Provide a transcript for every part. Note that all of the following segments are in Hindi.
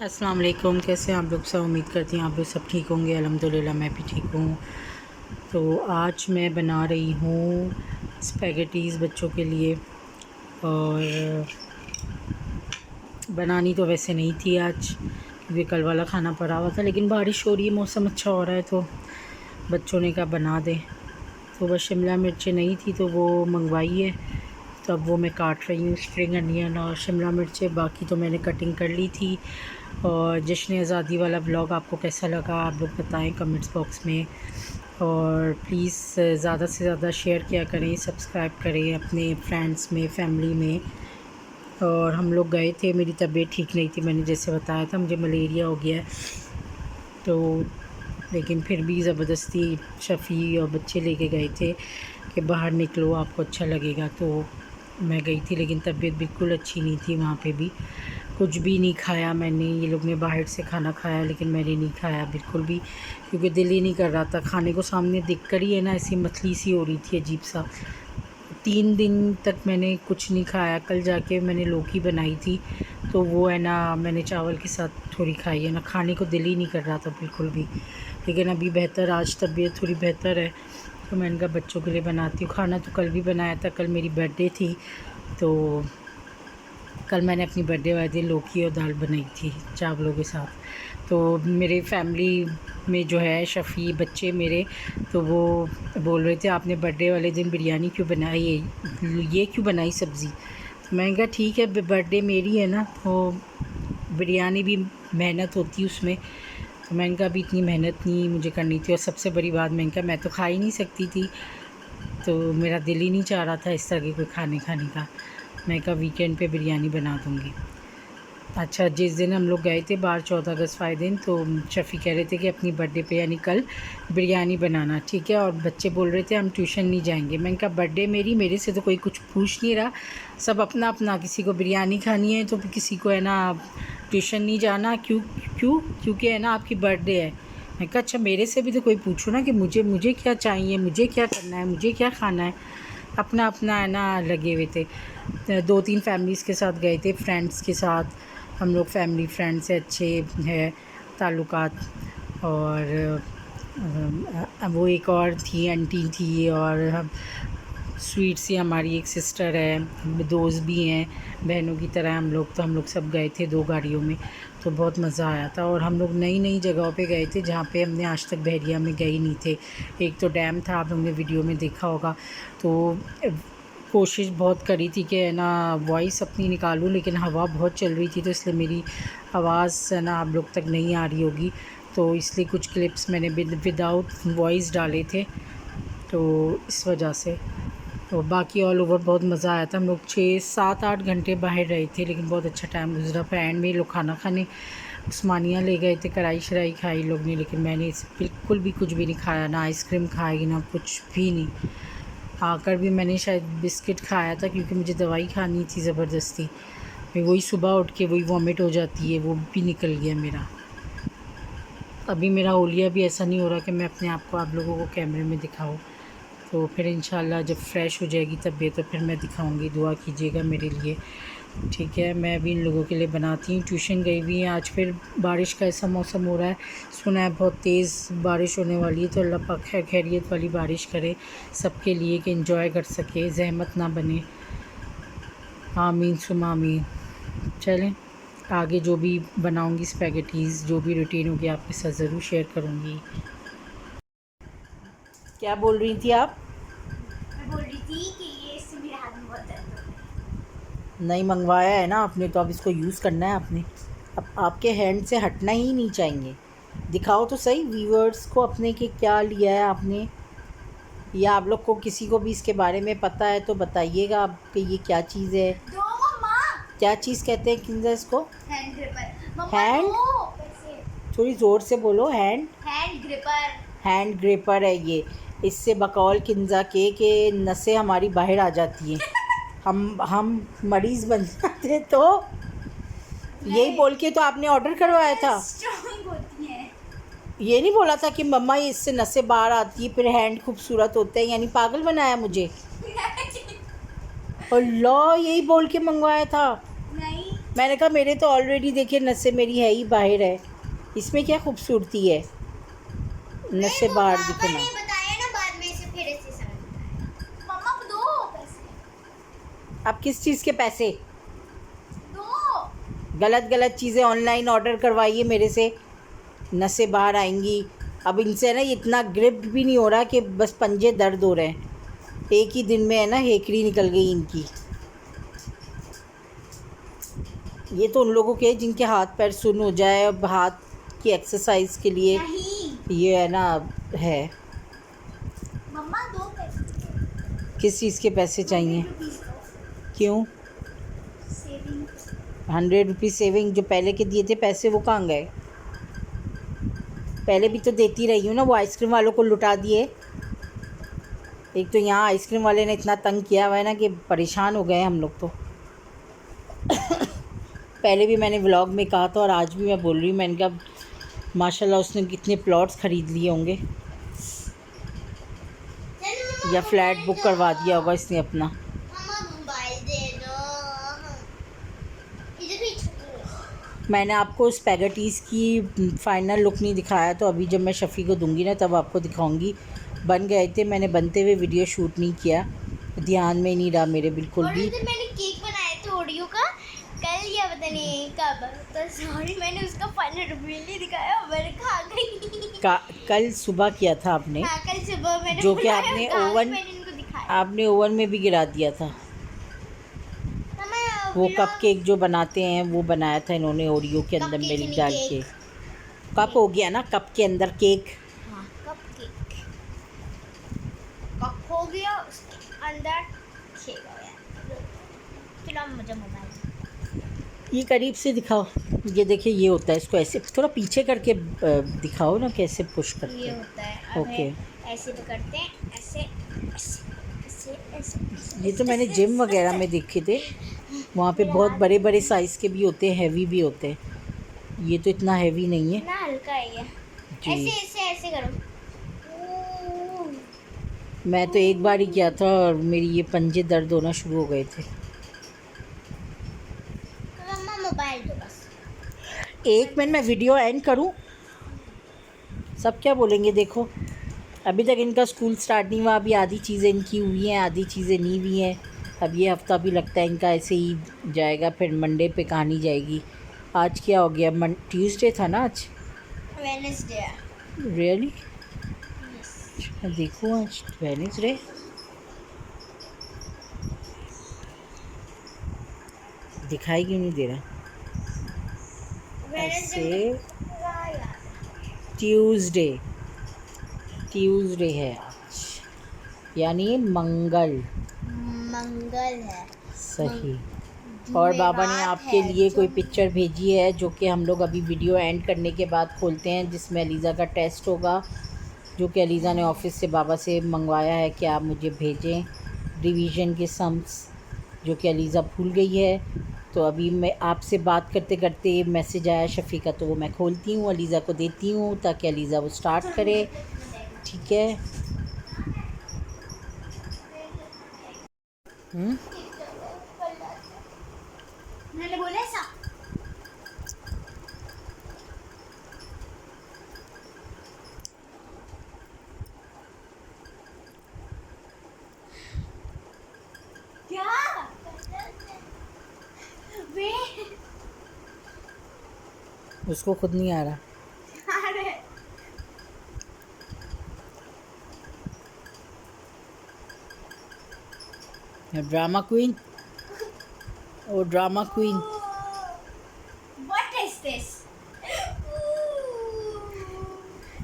अस्सलाम वालेकुम। कैसे हैं आप लोग सब? उम्मीद करती हैं आप लोग सब ठीक होंगे। अल्हम्दुलिल्लाह मैं भी ठीक हूँ। तो आज मैं बना रही हूँ स्पैगेटीज़ बच्चों के लिए। और बनानी तो वैसे नहीं थी आज, क्योंकि कल वाला खाना पड़ा हुआ था, लेकिन बारिश हो रही है, मौसम अच्छा हो रहा है तो बच्चों ने कहा बना दें। तो बस शिमला मिर्चें नहीं थी तो वो मंगवाई है, तो अब वो मैं काट रही हूँ, स्प्रिंग अनियन और शिमला मिर्चें। बाकी तो मैंने कटिंग कर ली थी। और जश्न आज़ादी वाला व्लॉग आपको कैसा लगा आप लोग बताएं कमेंट्स बॉक्स में। और प्लीज़ ज़्यादा से ज़्यादा शेयर किया करें, सब्सक्राइब करें अपने फ्रेंड्स में, फैमिली में। और हम लोग गए थे, मेरी तबीयत ठीक नहीं थी, मैंने जैसे बताया था मुझे मलेरिया हो गया है, तो लेकिन फिर भी ज़बरदस्ती शफ़ी और बच्चे लेके गए थे कि बाहर निकलो आपको अच्छा लगेगा। तो मैं गई थी, लेकिन तबीयत बिल्कुल अच्छी नहीं थी। वहाँ पे भी कुछ भी नहीं खाया मैंने। ये लोग ने बाहर से खाना खाया, लेकिन मैंने नहीं खाया बिल्कुल भी, क्योंकि दिल ही नहीं कर रहा था खाने को। सामने दिख कर ही है ना, ऐसी मछली सी हो रही थी अजीब सा। 3 दिन तक मैंने कुछ नहीं खाया। कल जाके मैंने लौकी बनाई थी, तो वो है ना मैंने चावल के साथ थोड़ी खाई है ना, खाने को दिल ही नहीं कर रहा था बिल्कुल भी। लेकिन अभी बेहतर, आज तबीयत थोड़ी बेहतर है, तो मैंने कहा बच्चों के लिए बनाती हूँ। खाना तो कल भी बनाया था, कल मेरी बर्थडे थी, तो कल मैंने अपनी बर्थडे वाले दिन लौकी और दाल बनाई थी चावलों के साथ। तो मेरे फैमिली में जो है शफ़ी बच्चे मेरे, तो वो बोल रहे थे आपने बर्थडे वाले दिन बिरयानी क्यों बनाई, ये क्यों बनाई सब्ज़ी। तो मैंने कहा ठीक है, बर्थडे मेरी है ना, तो बिरयानी भी मेहनत होती है उसमें। तो मैंने कहा अभी इतनी मेहनत नहीं मुझे करनी थी। और सबसे बड़ी बात, मैंने कहा मैं तो खा ही नहीं सकती थी, तो मेरा दिल ही नहीं चाह रहा था इस तरह के कोई खाने का। मैं कहा वीकेंड पे बिरयानी बना दूँगी। अच्छा, जिस दिन हम लोग गए थे बाहर 14 अगस्त वाले दिन, तो शफ़ी कह रहे थे कि अपनी बर्थडे पे यानी कल बिरयानी बनाना, ठीक है। और बच्चे बोल रहे थे हम ट्यूशन नहीं जाएंगे। मैंने कहा बर्थडे मेरी, मेरे से तो कोई कुछ पूछ नहीं रहा, सब अपना अपना, किसी को बिरयानी खानी है तो किसी को है ना ट्यूशन नहीं जाना। क्यों क्यों क्योंकि है ना आपकी बर्थडे है। मैं कहा अच्छा, मेरे से भी तो कोई पूछो ना कि मुझे क्या चाहिए, मुझे क्या करना है, मुझे क्या खाना है। अपना अपना है ना लगे हुए थे। 2-3 फैमिलीज़ के साथ गए थे, फ्रेंड्स के साथ। हम लोग फैमिली फ्रेंड्स से अच्छे हैं ताल्लुकात। और वो एक और थी, आंटी थी, और हम स्वीट सी हमारी एक सिस्टर है, दोस्त भी हैं बहनों की तरह हम लोग। तो हम लोग सब गए थे 2 गाड़ियों में, तो बहुत मज़ा आया था। और हम लोग नई नई जगहों पे गए थे जहाँ पे हमने आज तक बहरिया में गए नहीं थे। एक तो डैम था, आप लोगों ने वीडियो में देखा होगा। तो कोशिश बहुत करी थी कि है ना वॉइस अपनी निकालूं, लेकिन हवा बहुत चल रही थी, तो इसलिए मेरी आवाज़ है ना आप लोग तक नहीं आ रही होगी। तो इसलिए कुछ क्लिप्स मैंने विदाउट वॉइस डाले थे, तो इस वजह से। तो बाकी ऑल ओवर बहुत मज़ा आया था। हम लोग 6-7-8 घंटे बाहर रहे थे, लेकिन बहुत अच्छा टाइम गुजरा। फिर एंड में लोग खाना खाने उस्मानिया ले गए थे, कढ़ाई शराई खाई लोग ने, लेकिन मैंने बिल्कुल भी कुछ भी नहीं खाया, ना आइसक्रीम खाई ना कुछ भी नहीं। आकर भी मैंने शायद बिस्किट खाया था, क्योंकि मुझे दवाई खानी थी ज़बरदस्ती। फिर वही सुबह उठ के वही वॉमिट हो जाती है, वो भी निकल गया मेरा। अभी मेरा होलिया भी ऐसा नहीं हो रहा कि मैं अपने आप को आप लोगों को कैमरे में दिखाऊं। तो फिर इंशाल्लाह जब फ़्रेश हो जाएगी तबीयत तो फिर मैं दिखाऊंगी। दुआ कीजिएगा मेरे लिए, ठीक है। मैं अभी इन लोगों के लिए बनाती हूँ। ट्यूशन गई हुई हैं, आज फिर बारिश का ऐसा मौसम हो रहा है, सुना है बहुत तेज़ बारिश होने वाली है। तो अल्लाह पाक खैरियत वाली बारिश करे सबके लिए, कि एंजॉय कर सके, जहमत ना बने। आमीन सुमा आमीन। चलें, आगे जो भी बनाऊंगी स्पैगेटीज़, जो भी रूटीन होगी आपके साथ ज़रूर शेयर करूँगी। क्या बोल रही थी आप? मैं बोल रही थी कि ये इससे मेरे हाथ में बहुत दर्द हो रहा है। नहीं मंगवाया है ना आपने, तो अब इसको यूज़ करना है आपने। अब आपके हैंड से हटना ही नहीं चाहिए। दिखाओ तो सही व्यूअर्स को अपने कि क्या लिया है आपने, या आप लोग को किसी को भी इसके बारे में पता है तो बताइएगा आप कि ये क्या चीज़ है। दो मम्मा। क्या चीज़ कहते हैं किंजा इसको? हैंड ग्रिपर मम्मा हैंड, दो पैसे। थोड़ी ज़ोर से बोलो। Hand hand gripper. हैंड ग्रेपर है ये। इससे बकौल किंजा के नसें हमारी बाहर आ जाती हैं, हम मरीज़ बन जाते हैं। तो यही बोल के तो आपने ऑर्डर करवाया था। स्ट्रांग होती है। ये नहीं बोला था कि मम्मा ये इससे नसें बाहर आती है फिर हैंड खूबसूरत होते हैं, यानी पागल बनाया मुझे। और लो, यही बोल के मंगवाया था। नहीं मैंने कहा मेरे तो ऑलरेडी देखिए नसें मेरी है ही बाहर है, इसमें क्या खूबसूरती है नसें बाहर दिखना। ने बताया ना, बाद में इसे फिर ऐसे समझ में आया। मम्मा को दो पैसे, आप किस चीज़ के पैसे? दो। गलत गलत चीज़ें ऑनलाइन ऑर्डर करवाइए मेरे से, नसें बाहर आएंगी। अब इनसे ना इतना ग्रिप भी नहीं हो रहा कि बस पंजे दर्द हो रहे हैं। एक ही दिन में है ना हेकड़ी निकल गई इनकी। ये तो उन लोगों के जिनके हाथ पैर सुन्न हो जाए, अब हाथ की एक्सरसाइज के लिए नहीं ये है ना है। मम्मा दो पैसे, किस चीज़ के पैसे चाहिए? 100 रुपीस दो। क्यों? सेविंग। 100 rupees saving? जो पहले के दिए थे पैसे वो कहाँ गए? पहले भी तो देती रही हूँ ना, वो आइसक्रीम वालों को लुटा दिए। एक तो यहाँ आइसक्रीम वाले ने इतना तंग किया हुआ है ना कि परेशान हो गए हम लोग तो। पहले भी मैंने व्लॉग में कहा था और आज भी मैं बोल रही हूँ, मैंने कहा माशाल्लाह उसने कितने प्लॉट्स ख़रीद लिए होंगे या फ्लैट बुक करवा दिया होगा इसने अपना। मम्मा मोबाइल दे दो, इधर भी छुपो। मैंने आपको स्पैगेटीज़ की फ़ाइनल लुक नहीं दिखाया, तो अभी जब मैं शफ़ी को दूंगी ना तब आपको दिखाऊंगी। बन गए थे, मैंने बनते हुए वीडियो शूट नहीं किया, ध्यान में नहीं रहा मेरे बिल्कुल और भी। उस दिन मैंने केक बनाया था ओरियो का, कल या पता नहीं कब, तो सॉरी मैंने उसका फाइनल रिव्यू नहीं दिखाया, मैंने खा गई। कल सुबह किया था आपने? हाँ, कल सुबह मैंने जो कि बनाया, आपने खा गई, ओवन मैंने इनको दिखाया। आपने ओवन में भी गिरा दिया था। तो मैं वो vlog- कप केक जो बनाते हैं वो बनाया था इन्होंने ओरियो के अंदर Cupcake मिल्क नहीं, डाल के। कप हो गया ना, कप के अंदर केक। हाँ, कपकेक। कप हो गया, उसके अंदर केक हो गया। चलो मुझे मोबाइल। ये करीब से दिखाओ, ये देखिए ये होता है, इसको ऐसे थोड़ा पीछे करके दिखाओ ना कैसे पुश करते ये हैं। होता है, अब ओके। ऐसे पकड़ते हैं, ऐसे ऐसे ऐसे ऐसे। ये तो मैंने जिम वगैरह में देखे थे, वहाँ पे बहुत बड़े बड़े साइज़ के भी होते हैं, हैवी भी होते हैं। ये तो इतना हैवी नहीं है ना, हल्का है ये। जी। ऐसे ऐसे ऐसे करो। मैं तो एक बार ही किया था और मेरी ये पंजे दर्द होना शुरू हो गए थे। मम्मा मोबाइल दो बस। एक मिनट, मैं वीडियो एंड करूं? सब क्या बोलेंगे? देखो अभी तक इनका स्कूल स्टार्ट नहीं हुआ, अभी आधी चीज़ें इनकी हुई हैं, आधी चीज़ें नहीं हुई हैं। अब ये हफ़्ता भी लगता है इनका ऐसे ही जाएगा, फिर मंडे पे कहानी जाएगी। आज क्या हो गया? ट्यूसडे था ना आज? वेडनेसडे। रियली? देखो आज वेडनेसडे। दिखाई क्यों नहीं दे रहा? ऐसे ट्यूसडे है आज, यानी मंगल। मंगल है सही। और बाबा ने आपके लिए कोई पिक्चर भेजी है जो कि हम लोग अभी वीडियो एंड करने के बाद खोलते हैं, जिसमें अलीज़ा का टेस्ट होगा, जो कि अलीज़ा ने ऑफिस से बाबा से मंगवाया है कि आप मुझे भेजें रिवीजन के सम्स, जो कि अलीज़ा भूल गई है। तो अभी मैं आपसे बात करते करते मैसेज आया शफ़ी का, तो वो मैं खोलती हूँ, अलीज़ा को देती हूँ ताकि अलीज़ा वो स्टार्ट करे। ठीक है। मैंने बोला ऐसा। क्या? वे उसको खुद नहीं आ रहा। अरे ड्रामा क्वीन, ओ drama queen. What is this?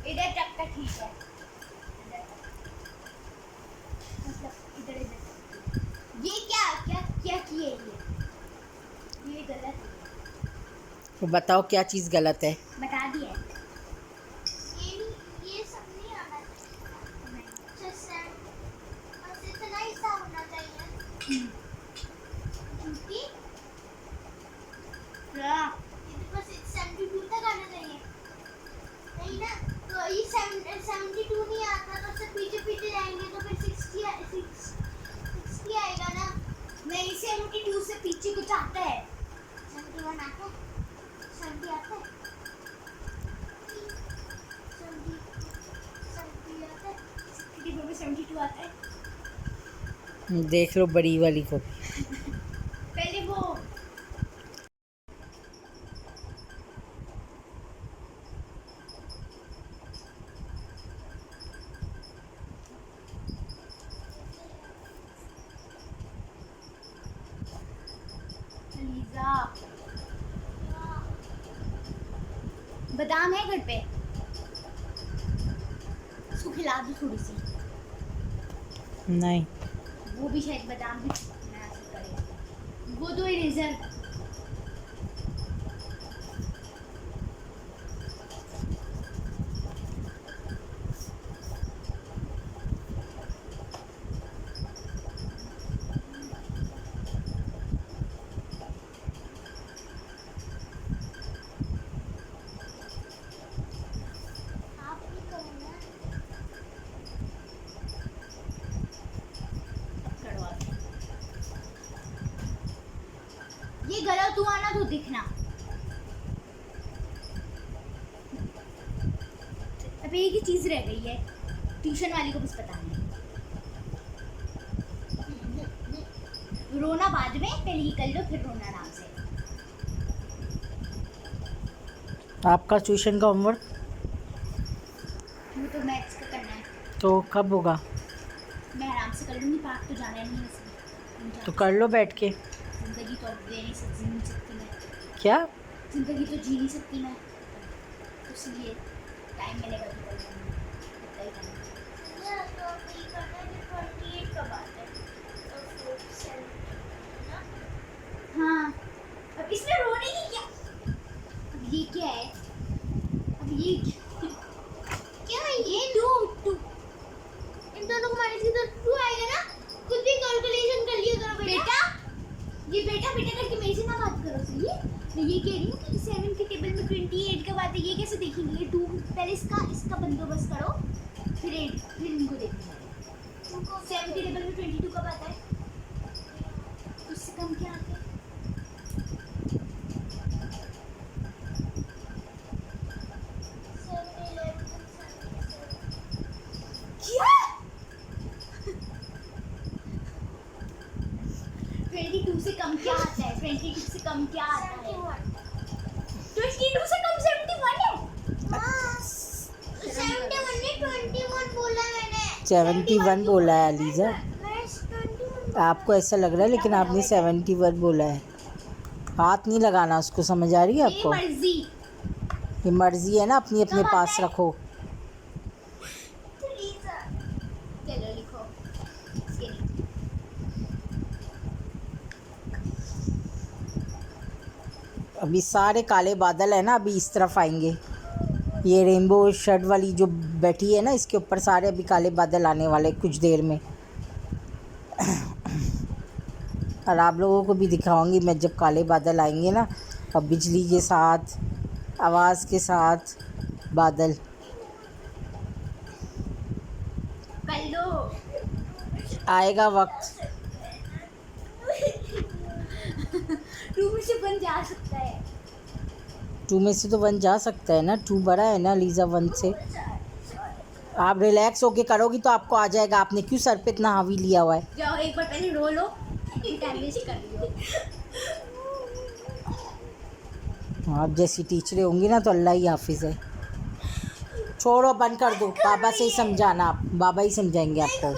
इधर तक का ठीक है, मतलब इधर इधर। ये क्या क्या क्या किए ये गलत है। तो बताओ क्या चीज़ गलत है? बता दिया। ये सब नहीं आना चाहिए, बस इतना ही सा होना चाहिए। झूठी क्या? ये तो बस 72 तक आना चाहिए, नहीं ना? तो ये 72 नहीं आता तो सब पीछे पीछे जाएंगे, तो फिर 60 आएगा ना? नहीं, 72 से पीछे कुछ आता है। 71 देख लो बड़ी वाली को। पहले वो लीजा, बादाम है घर पे, उसको खिला दो थोड़ी सी। नहीं, वो भी शायद बादाम भी ना असर करे। वो दो इरेजर। आप भी करो ना। करवा दो। ये गला तू आना तो दिखना। अब एक ही चीज रह गई है, ट्यूशन वाली को बस पता नहीं। रोना बाद में, पहले ये कर लो फिर रोना आराम से। आपका ट्यूशन का होमवर्क वो तो मैथ्स का करना है, तो कब होगा? मैं आराम से कर लूँगी, पार्क तो जाना नहीं है इसमें। तो कर लो बैठ के। जिंदगी तो अब जी नहीं सकती मैं। क्या? जिंदगी तो जी नहीं सकती मैं, इसलिए टाइम मिलेगा तो कर लूँगी। इतना ही करना है। तो अभी करना है, 28 का बात है, तो 47 ना। हाँ, अब इसमें रोने की क्या? अब ये क्या है? अब ये क्या है? ये टू इन दोनों को माइनस की तो 2 आएगा ना। कुछ भी कैलकुलेशन कर लिया करो बेटा। ये बेटा करके मेरे से ना बात करो, सही है? मैं ये कह रही हूँ कि 7 के टेबल में 28 का बात है, ये कैसे देखेंगे? ये 2 पहले इसका बंदोबस्त करो, फिर 8 फिर इनको देखेंगे। 7 के टेबल में 22 का बात है, उससे कम क्या आता है? क्या? 22 से कम क्या आता है? 22 से कम क्या आता है? 22 से कम 71 है। 71 ने 21 बोला मैंने। 71 बोला है अलीजा, मैं 21 आपको ऐसा लग रहा है, लेकिन आपने 71 बोला है। हाथ नहीं लगाना उसको, समझ आ रही है ये आपको? मर्जी। ये मर्जी है ना, अपनी अपने कब पास आता है? रखो। चलो लिखो। इसके लिए अभी सारे काले बादल है ना, अभी इस तरफ आएंगे। ये रेनबो शर्ट वाली जो बैठी है ना, इसके ऊपर सारे अभी काले बादल आने वाले कुछ देर में। और आप लोगों को भी दिखाऊंगी मैं, जब काले बादल आएंगे ना, और बिजली के साथ, आवाज़ के साथ बादल। कर लो। आएगा वक्त। 2 में से बन जा सकता है। 2 में से तो 1 जा सकता है ना, 2 बड़ा है ना लीज़ा 1 से। आप रिलैक्स होके करोगी तो आपको आ जाएगा। आपने क्यों सर पे इतना हावी लिया हुआ है? जाओ एक बार पहले रो लो, टाइम वेस्ट कर लो। आप जैसी टीचरें होंगी ना तो अल्लाह ही हाफिज़ है। छोड़ो, बंद कर दो, बाबा से ही समझाना, आप बाबा ही समझाएंगे आपको।